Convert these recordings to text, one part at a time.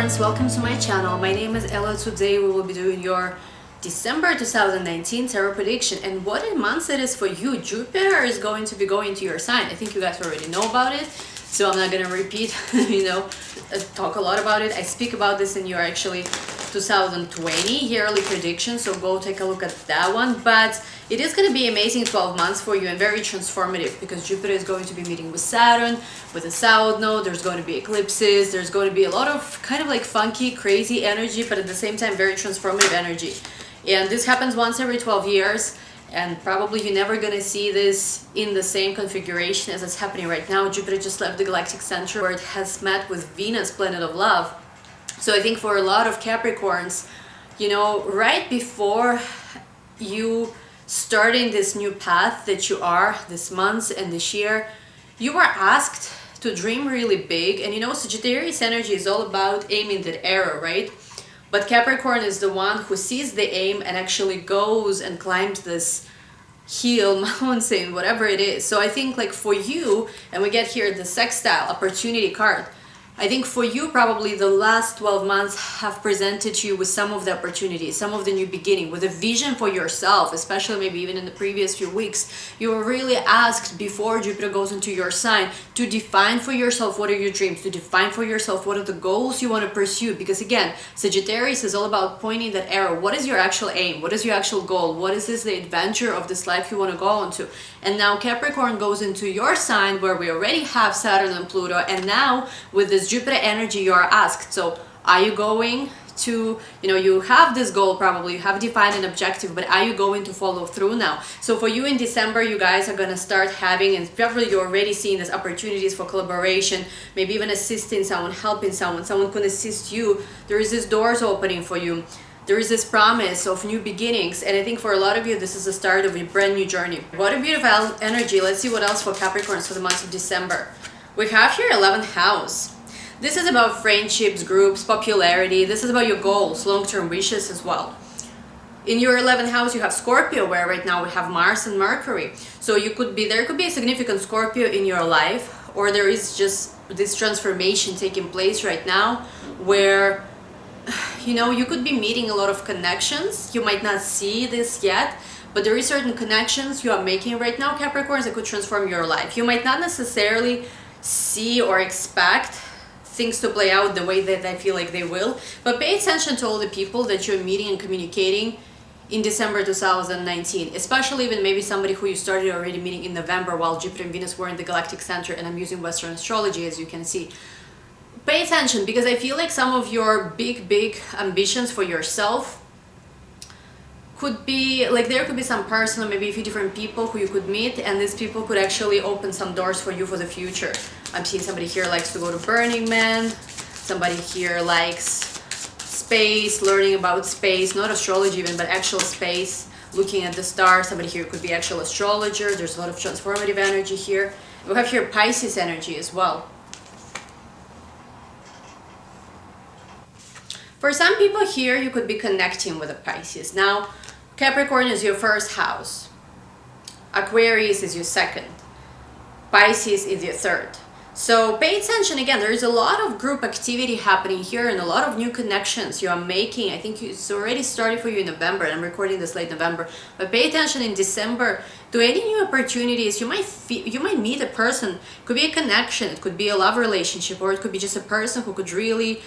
Capricorns, welcome to my channel. My name is Ella. Today we will be doing your December 2019 tarot prediction, and what a month it is for you. Jupiter is going to be going to your sign. I think you guys already know about it, so I'm not gonna repeat talk a lot about it. I speak about this in your actually 2020 yearly prediction, so go take a look at that one. But it is going to be amazing 12 months for you and very transformative, because Jupiter is going to be meeting with Saturn, with the South Node. There's going to be eclipses, there's going to be a lot of kind of like funky, crazy energy, but at the same time very transformative energy. And this happens once every 12 years, and probably you're never going to see this in the same configuration as it's happening right now. Jupiter just left the galactic center where it has met with Venus, planet of love. So I think for a lot of Capricorns, right before you starting this new path that you are this month and this year, you were asked to dream really big. And Sagittarius energy is all about aiming that arrow, right? But Capricorn is the one who sees the aim and actually goes and climbs this hill, mountain, whatever it is. So I think like for you, and we get here the sextile opportunity card, I think for you, probably the last 12 months have presented you with some of the opportunities, some of the new beginning, with a vision for yourself, especially maybe even in the previous few weeks. You were really asked before Jupiter goes into your sign to define for yourself what are your dreams, to define for yourself what are the goals you want to pursue. Because again, Sagittarius is all about pointing that arrow. What is your actual aim? What is your actual goal? What is the adventure of this life you want to go on to? And now Capricorn goes into your sign where we already have Saturn and Pluto, and now with this Jupiter energy you are asked, so are you going to, you have this goal, probably you have defined an objective, but are you going to follow through now? So for you in December, you guys are going to start having, and probably you're already seeing these opportunities for collaboration, maybe even assisting someone, helping someone can assist you. There is this doors opening for you. There is this promise of new beginnings, and I think for a lot of you this is the start of a brand new journey. What a beautiful energy. Let's see what else for Capricorns for the month of December. We have here 11th house. This is about friendships, groups, popularity. This is about your goals, long-term wishes as well. In your 11th house, you have Scorpio, where right now we have Mars and Mercury. So there could be a significant Scorpio in your life, or there is just this transformation taking place right now where, you could be meeting a lot of connections. You might not see this yet, but there is certain connections you are making right now, Capricorns, that could transform your life. You might not necessarily see or expect things to play out the way that I feel like they will, but pay attention to all the people that you're meeting and communicating in December 2019, especially even maybe somebody who you started already meeting in November while Jupiter and Venus were in the galactic center, and I'm using Western astrology as you can see. Pay attention, because I feel like some of your big ambitions for yourself could be like, there could be some person or maybe a few different people who you could meet, and these people could actually open some doors for you for the future. I'm seeing somebody here likes to go to Burning Man, somebody here likes space, learning about space, not astrology even, but actual space, looking at the stars. Somebody here could be actual astrologer. There's a lot of transformative energy here. We have here Pisces energy as well. For some people here, you could be connecting with a Pisces. Now, Capricorn is your first house. Aquarius is your second. Pisces is your third. So pay attention. Again, there is a lot of group activity happening here and a lot of new connections you are making. I think it's already started for you in November, and I'm recording this late November. But pay attention in December to any new opportunities. You might meet a person. It could be a connection. It could be a love relationship, or it could be just a person who could really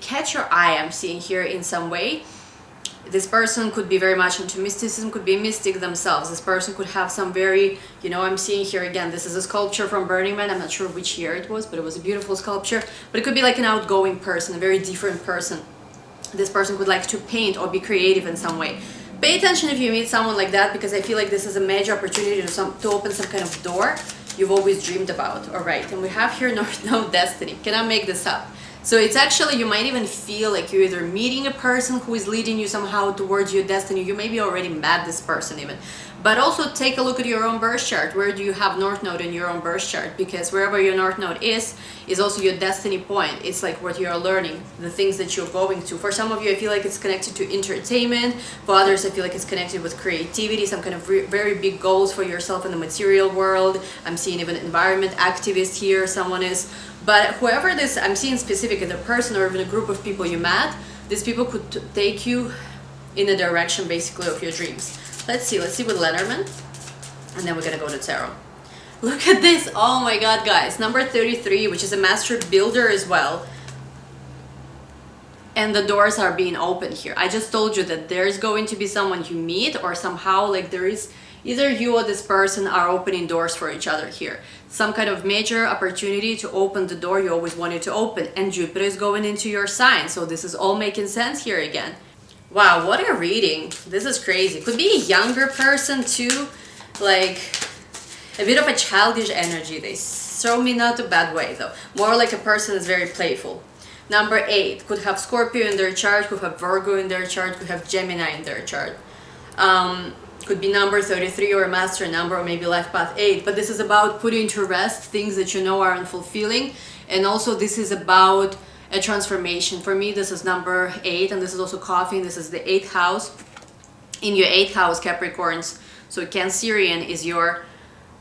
catch your eye, I'm seeing here in some way. This person could be very much into mysticism, could be a mystic themselves. This person could have some very, I'm seeing here again, this is a sculpture from Burning Man. I'm not sure which year it was, but it was a beautiful sculpture. But it could be like an outgoing person, a very different person. This person could like to paint or be creative in some way. Pay attention if you meet someone like that, because I feel like this is a major opportunity to open some kind of door you've always dreamed about. All right, and we have here North Node Destiny. Cannot make this up. So it's actually, you might even feel like you're either meeting a person who is leading you somehow towards your destiny. You maybe already met this person even. But also take a look at your own birth chart. Where do you have North Node in your own birth chart? Because wherever your North Node is also your destiny point. It's like what you're learning, the things that you're going to. For some of you, I feel like it's connected to entertainment. For others, I feel like it's connected with creativity, some kind of very big goals for yourself in the material world. I'm seeing even environment activist here, someone is. But whoever this, I'm seeing specifically the person or even a group of people you met, these people could take you in a direction basically of your dreams. Let's see with Lenormand, and then we're gonna go to tarot. Look at this, oh my god guys, number 33, which is a master builder as well. And the doors are being opened here. I just told you that there's going to be someone you meet, or somehow like there is either you or this person are opening doors for each other here. Some kind of major opportunity to open the door you always wanted to open, and Jupiter is going into your sign, so this is all making sense here again. Wow, what a reading. This is crazy. Could be a younger person too, like a bit of a childish energy. They show me not a bad way though. More like a person is very playful. Number 8 could have Scorpio in their chart, could have Virgo in their chart, could have Gemini in their chart. Could be number 33 or a master number, or maybe life path 8. But this is about putting to rest things that you know are unfulfilling, and also this is about a transformation. For me, this is number 8, and this is also coffee. This is the 8th house. In your 8th house, Capricorns, so Cancerian is your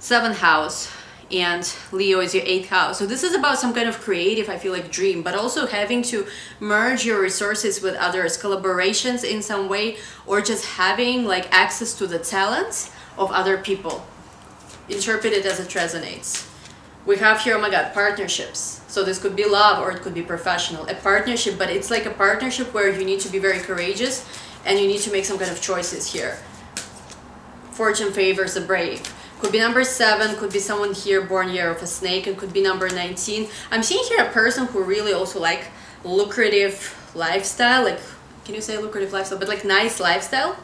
7th house, and Leo is your 8th house. So this is about some kind of creative, I feel like, dream, but also having to merge your resources with others, collaborations in some way, or just having like access to the talents of other people. Interpret it as it resonates. We have here, oh my god, partnerships. So this could be love or it could be professional. A partnership, but it's like a partnership where you need to be very courageous and you need to make some kind of choices here. Fortune favors the brave. Could be number 7, could be someone here born year of a snake, and could be number 19. I'm seeing here a person who really also like lucrative lifestyle, like, can you say lucrative lifestyle, but like nice lifestyle.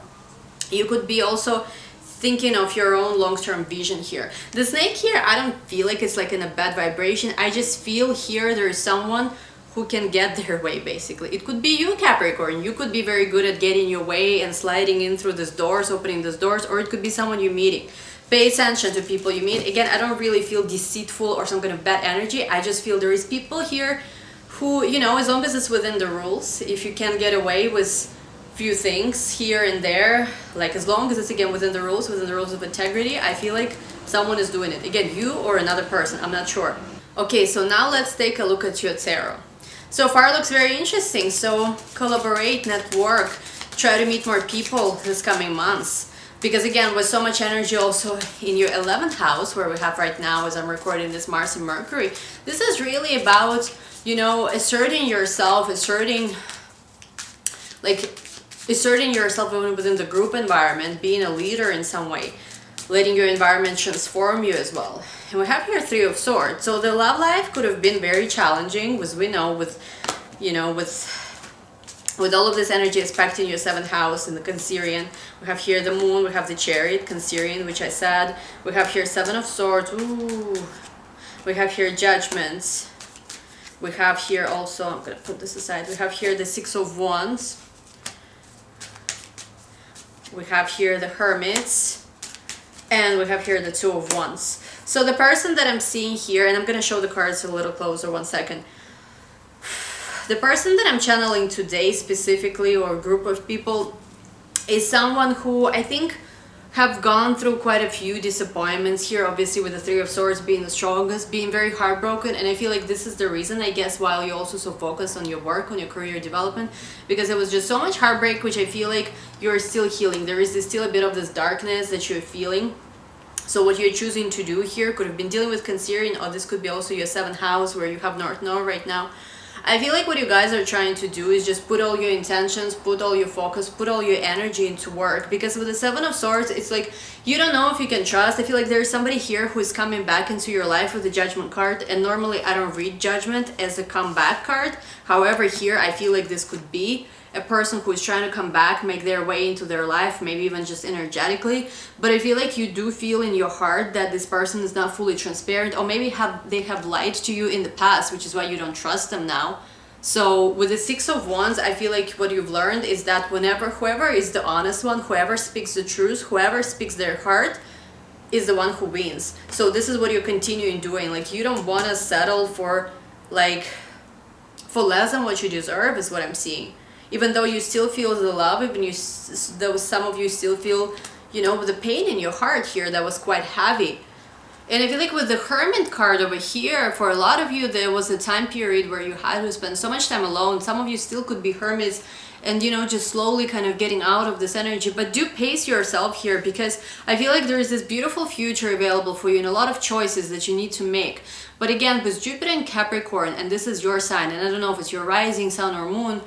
You could be also thinking of your own long-term vision here. The snake here, I don't feel like it's like in a bad vibration. I just feel here there is someone who can get their way, basically. It could be you, Capricorn. You could be very good at getting your way and sliding in through these doors, opening these doors, or it could be someone you're meeting. Pay attention to people you meet. Again, I don't really feel deceitful or some kind of bad energy. I just feel there is people here who, you know, as long as it's within the rules, if you can get away with few things here and there, like as long as it's again within the rules of integrity, I feel like someone is doing it. Again, you or another person, I'm not sure. Okay, so now let's take a look at your tarot. So far looks very interesting. So collaborate, network, try to meet more people this coming months. Because again, with so much energy also in your 11th house, where we have right now as I'm recording this, Mars and Mercury, this is really about, you know, asserting yourself, asserting yourself within the group environment, being a leader in some way, letting your environment transform you as well. And we have here 3 of Swords. So the love life could have been very challenging, as we know, with all of this energy aspecting your 7th house in the Cancerian. We have here the Moon, we have the Chariot, Cancerian, which I said. We have here 7 of Swords. Ooh. We have here Judgments. We have here also, I'm going to put this aside, we have here the 6 of Wands. We have here the Hermits. And we have here the 2 of Wands. So the person that I'm seeing here, and I'm going to show the cards a little closer, 1 second. The person that I'm channeling today specifically, or group of people, is someone who I think have gone through quite a few disappointments here, obviously with the 3 of Swords being the strongest, being very heartbroken. And I feel like this is the reason, I guess, why you're also so focused on your work, on your career development, because it was just so much heartbreak, which I feel like you're still healing. There is still a bit of this darkness that you're feeling. So what you're choosing to do here could have been dealing with Cancerian, or this could be also your 7th house where you have North Node right now. I feel like what you guys are trying to do is just put all your intentions, put all your focus, put all your energy into work. Because with the 7 of Swords, it's like you don't know if you can trust. I feel like there's somebody here who is coming back into your life with the Judgment card. And normally I don't read Judgment as a comeback card. However, here I feel like this could be a person who is trying to come back, make their way into their life, maybe even just energetically. But I feel like you do feel in your heart that this person is not fully transparent, or maybe they have lied to you in the past, which is why you don't trust them now. So with the Six of Wands, I feel like what you've learned is that whenever whoever is the honest one, whoever speaks the truth, whoever speaks their heart is the one who wins. So this is what you're continuing doing. Like, you don't want to settle for like for less than what you deserve, is what I'm seeing. Even though you still feel the love, even though some of you still feel, you know, the pain in your heart here that was quite heavy. And I feel like with the Hermit card over here, for a lot of you, there was a time period where you had to spend so much time alone. Some of you still could be hermits and, you know, just slowly kind of getting out of this energy. But do pace yourself here, because I feel like there is this beautiful future available for you and a lot of choices that you need to make. But again, with Jupiter and Capricorn, and this is your sign, and I don't know if it's your rising, sun, or moon,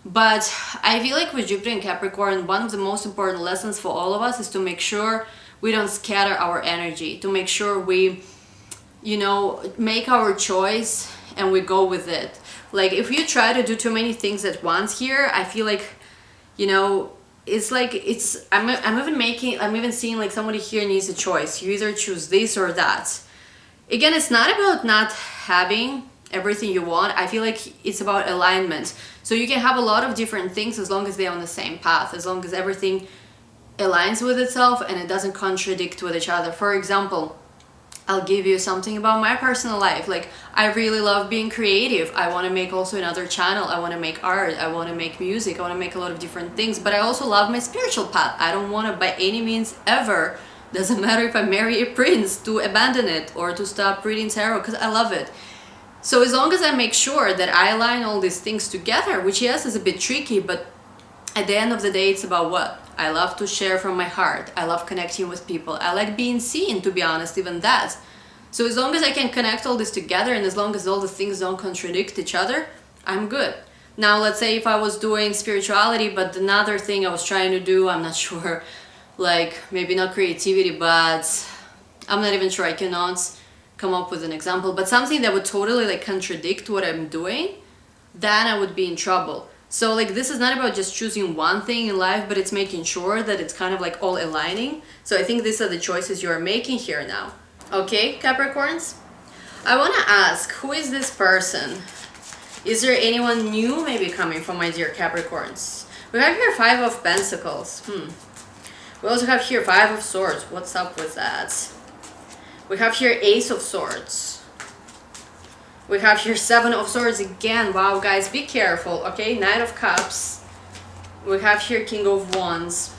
but I feel like with Jupiter and Capricorn, one of the most important lessons for all of us is to make sure we don't scatter our energy, to make sure we, you know, make our choice and we go with it. Like, if you try to do too many things at once here, I feel like, you know, it's like, I'm even seeing like somebody here needs a choice. You either choose this or that. Again, it's not about not having everything you want. I feel like it's about alignment. So you can have a lot of different things as long as they're on the same path, as long as everything aligns with itself and it doesn't contradict with each other. For example, I'll give you something about my personal life. Like, I really love being creative. I want to make also another channel. I want to make art. I want to make music. I want to make a lot of different things. But I also love my spiritual path. I don't want to by any means ever, doesn't matter if I marry a prince, to abandon it or to stop reading tarot, because I love it. So as long as I make sure that I align all these things together, which yes is a bit tricky, but at the end of the day, it's about what? I love to share from my heart. I love connecting with people. I like being seen, to be honest, even that. So as long as I can connect all this together and as long as all the things don't contradict each other, I'm good. Now, let's say if I was doing spirituality, but another thing I was trying to do, I'm not sure, like maybe not creativity, but I'm not even sure, I cannot come up with an example, but something that would totally like contradict what I'm doing, then I would be in trouble. So like, this is not about just choosing one thing in life, but it's making sure that it's kind of like all aligning. So I think these are the choices you are making here now. Okay, Capricorns? I want to ask, who is this person? Is there anyone new maybe coming from my dear Capricorns? We have here Five of Pentacles. We also have here Five of Swords. What's up with that? We have here Ace of Swords. We have here Seven of Swords again. Wow, guys, be careful, okay? Knight of Cups. We have here King of Wands.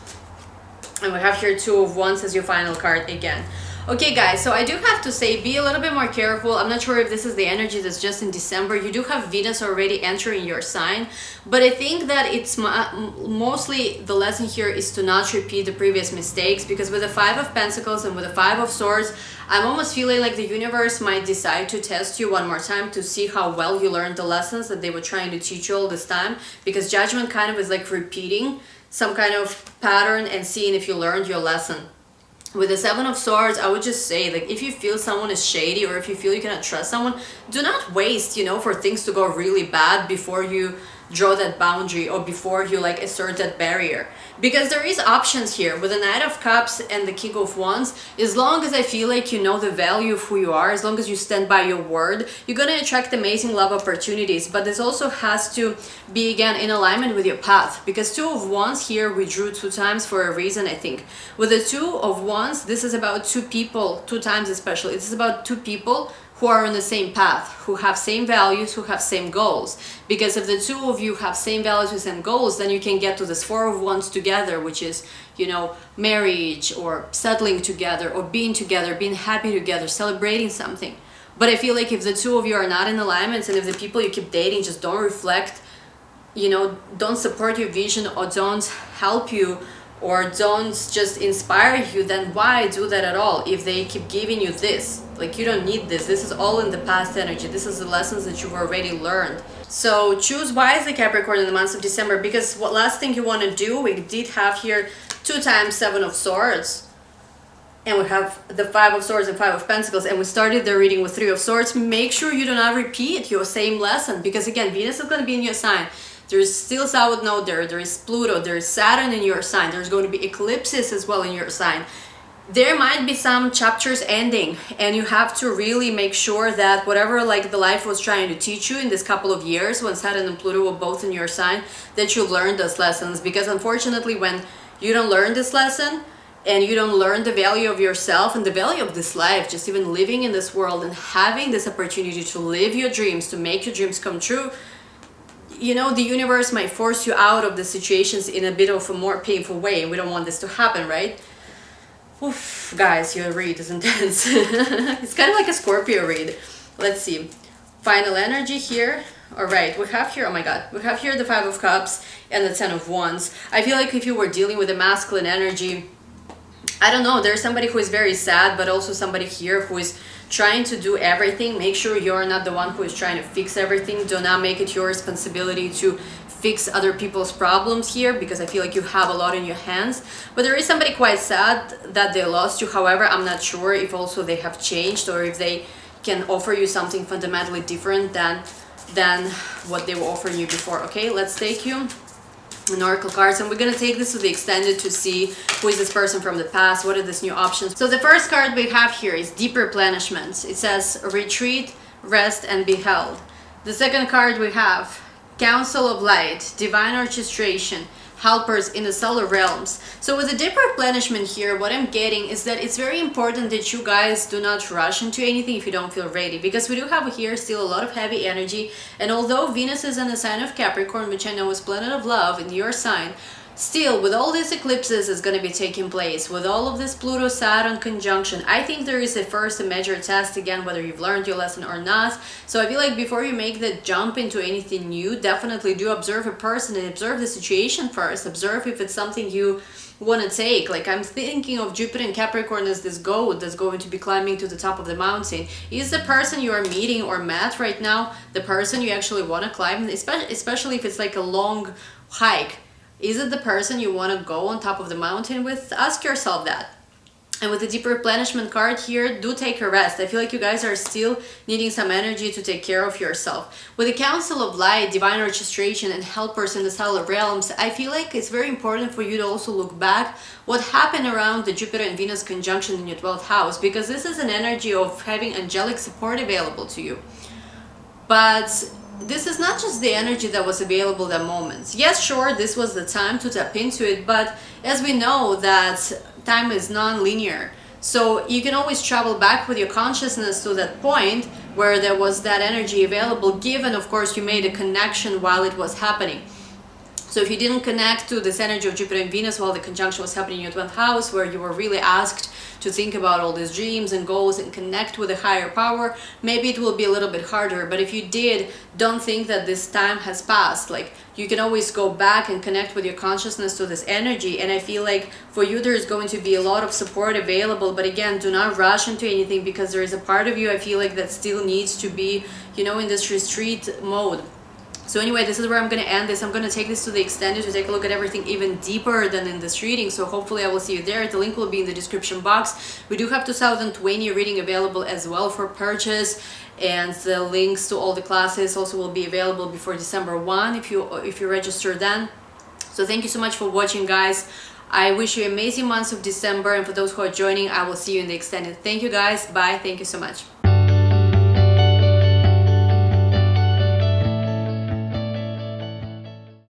And we have here Two of Wands as your final card again. Okay, guys, so I do have to say, be a little bit more careful. I'm not sure if this is the energy that's just in December. You do have Venus already entering your sign. But I think that it's mostly the lesson here is to not repeat the previous mistakes. Because with the Five of Pentacles and with the Five of Swords, I'm almost feeling like the universe might decide to test you one more time to see how well you learned the lessons that they were trying to teach you all this time. Because Judgment kind of is like repeating some kind of pattern and seeing if you learned your lesson. With the Seven of Swords, I would just say, like, if you feel someone is shady or if you feel you cannot trust someone, do not waste, you know, for things to go really bad before you draw that boundary or before you like assert that barrier. Because there is options here with the Knight of Cups and the King of Wands. As long as I feel like you know the value of who you are, as long as you stand by your word, you're gonna attract amazing love opportunities. But this also has to be again in alignment with your path, because Two of Wands here we drew 2 times for a reason. I think with the Two of Wands, this is about 2 people, 2 times especially. It's about 2 people who are on the same path, who have same values, who have same goals. Because if the 2 of you have same values and same goals, then you can get to this 4 of Wands together, which is, you know, marriage or settling together or being together, being happy together, celebrating something. But I feel like if the 2 of you are not in alignment and if the people you keep dating just don't reflect, you know, don't support your vision or don't help you or don't just inspire you, then why do that at all if they keep giving you this? Like, you don't need this. This is all in the past energy. This is the lessons that you've already learned. So choose wisely, Capricorn, in the months of December, because what last thing you want to do, we did have here 2 times Seven of Swords. And we have the Five of Swords and Five of Pentacles. And we started the reading with 3 of Swords. Make sure you do not repeat your same lesson, because again, Venus is going to be in your sign. There's still South Node there is Pluto, there is Saturn in your sign, there's going to be eclipses as well in your sign. there might be some chapters ending, and you have to really make sure that whatever like the life was trying to teach you in this couple of years when Saturn and Pluto were both in your sign, that you learned those lessons. Because unfortunately, when you don't learn this lesson and you don't learn the value of yourself and the value of this life, just even living in this world and having this opportunity to live your dreams, to make your dreams come true, you know, the universe might force you out of the situations in a bit of a more painful way. We don't want this to happen, right? Oof, guys, your read is intense. It's kind of like a Scorpio read. Let's see. Final energy here. All right, we have here, oh my God, we have here the Five of Cups and the Ten of Wands. I feel like if you were dealing with a masculine energy, I don't know, there's somebody who is very sad, but also somebody here who is trying to do everything. Make sure you're not the one who is trying to fix everything. Do not make it your responsibility to fix other people's problems here, because I feel like you have a lot in your hands. But there is somebody quite sad that they lost you. However, I'm not sure if also they have changed or if they can offer you something fundamentally different than what they were offering you before. Okay, let's take you an oracle cards, and we're gonna take this to the extended to see who is this person from the past, what are these new options. So the first card we have here is deep replenishment. It says retreat, rest, and be held. The second card we have Council of Light, divine orchestration, helpers in the solar realms. So with the deep replenishment here, what I'm getting is that it's very important that you guys do not rush into anything if you don't feel ready, because we do have here still a lot of heavy energy. And although Venus is in the sign of Capricorn, which I know is planet of love in your sign, still with all these eclipses is going to be taking place, with all of this Pluto Saturn conjunction, I think there is a major test again, whether you've learned your lesson or not. So I feel like before you make the jump into anything new, definitely do observe a person and observe the situation first. Observe if it's something you want to take. Like, I'm thinking of Jupiter and Capricorn as this goat that's going to be climbing to the top of the mountain. Is the person you are meeting or met right now the person you actually want to climb, especially if it's like a long hike? Is it the person you want to go on top of the mountain with? Ask yourself that. And with the deep replenishment card here, do take a rest. I feel like you guys are still needing some energy to take care of yourself. With the Council of Light, divine orchestration, and helpers in the solar realms, I feel like it's very important for you to also look back what happened around the Jupiter and Venus conjunction in your 12th house, because this is an energy of having angelic support available to you. But this is not just the energy that was available at moments. Yes, sure, this was the time to tap into it, but as we know that time is non-linear, so you can always travel back with your consciousness to that point where there was that energy available, given of course you made a connection while it was happening. So if you didn't connect to this energy of Jupiter and Venus while the conjunction was happening in your 12th house, where you were really asked to think about all these dreams and goals and connect with a higher power, maybe it will be a little bit harder. But if you did, don't think that this time has passed. Like, you can always go back and connect with your consciousness to this energy. And I feel like for you, there is going to be a lot of support available. But again, do not rush into anything, because there is a part of you, I feel like, that still needs to be, you know, in this retreat mode. So anyway, this is where I'm going to end this. I'm going to take this to the extended to take a look at everything even deeper than in this reading. So hopefully I will see you there. The link will be in the description box. We do have 2020 reading available as well for purchase. And the links to all the classes also will be available before December 1 if you register then. So thank you so much for watching, guys. I wish you amazing months of December. And for those who are joining, I will see you in the extended. Thank you, guys. Bye. Thank you so much.